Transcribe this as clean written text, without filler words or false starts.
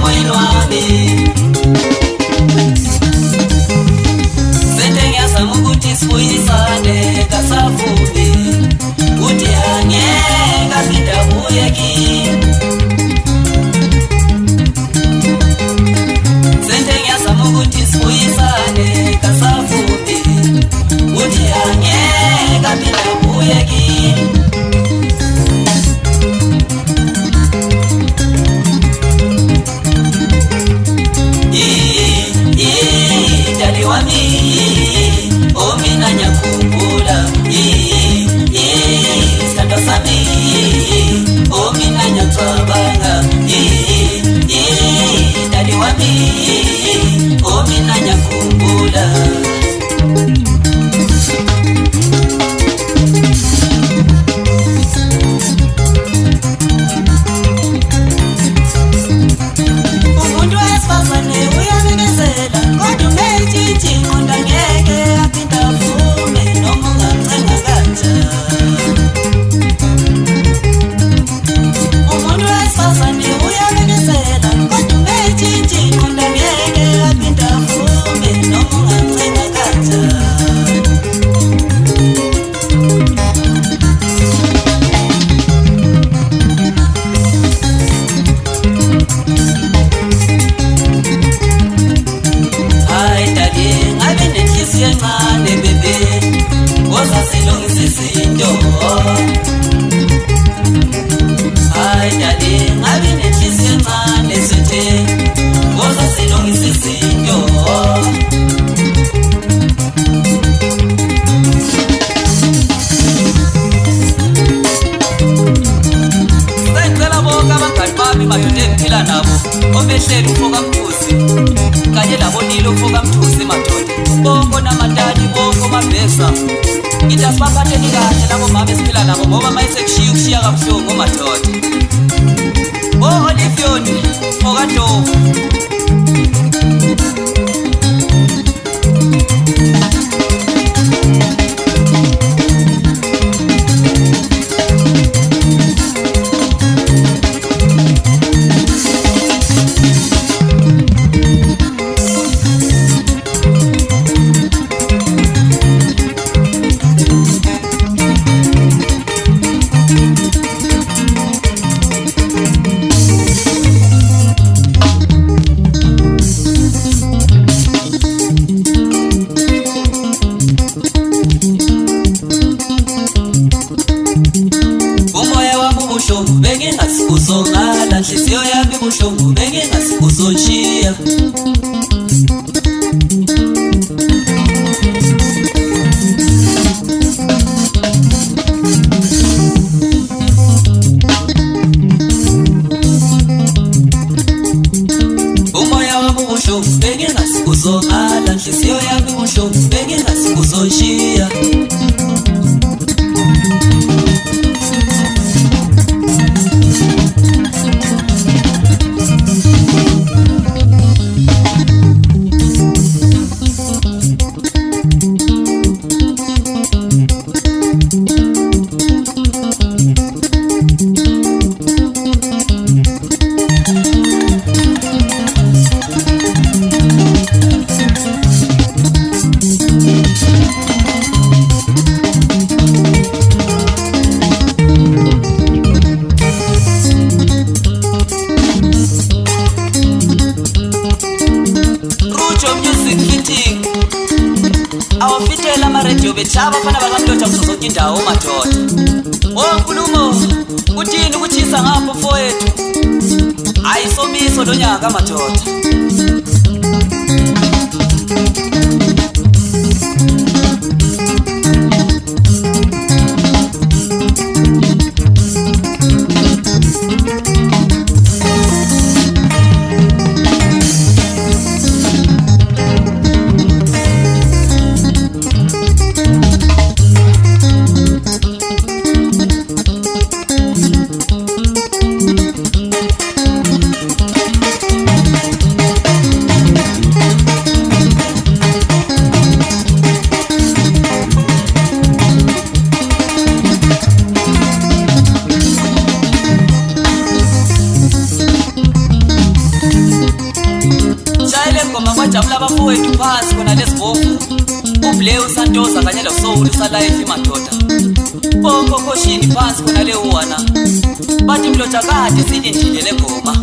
moyo wami sente ngiyasamu ukuthi sibuyisane kasafuni uthi angeke aphinda buye kimi sente ngiyasamu ukuthi sibuyisane kasafuni uthi angeke aphinda buye kimi Dali wami omina nyakumbula sando sami omina nyatsabanga dali wami omina nyakumbula umuntu wesifazane uyabekezela kodwa ungayithithi nqonda ngeke aphinda avume noma ungamcenga kanjani umuntu wesifazane uyabekezela kodwa ungayithithi nqonda ngeke aphinda avume noma ungamcenga kanjani encane bebe woza silungisa izinto hayi dali ngabe nenhliziyo encane sithi woza silungisa izinto senzela bonke abangani bami mayona engiphila nabo obehleli ufoka mkhuzi kanye labonile ufoka mthusi madoda bonke namadali bonke mabhesa ngithi asibaphatheni kahle labo mama esiphila nabo ngoba mayisekushiya ukushiya kabuhlungu madoda Olivioni okaDovu uzongala nhliziyo yami buhlungu bengingasi uzonshiya umoya wami buhlungu bengingasi uzongala nhliziyo yami buhlungu bengingasi uzonshiya awafitela ama-radio betshaba fana bakamdotha kuzo zonke indawo madoda onkulumo kuthini ukutshisa ngapho mfowethu ayisomiso lo nyaka madoda bajabula abafowethu phansi khona lesibovu uBleu Santosa kanye loSoul Salife madoda bonke okhoshini phansi khona le1 bathi mloja kade silindile lengoma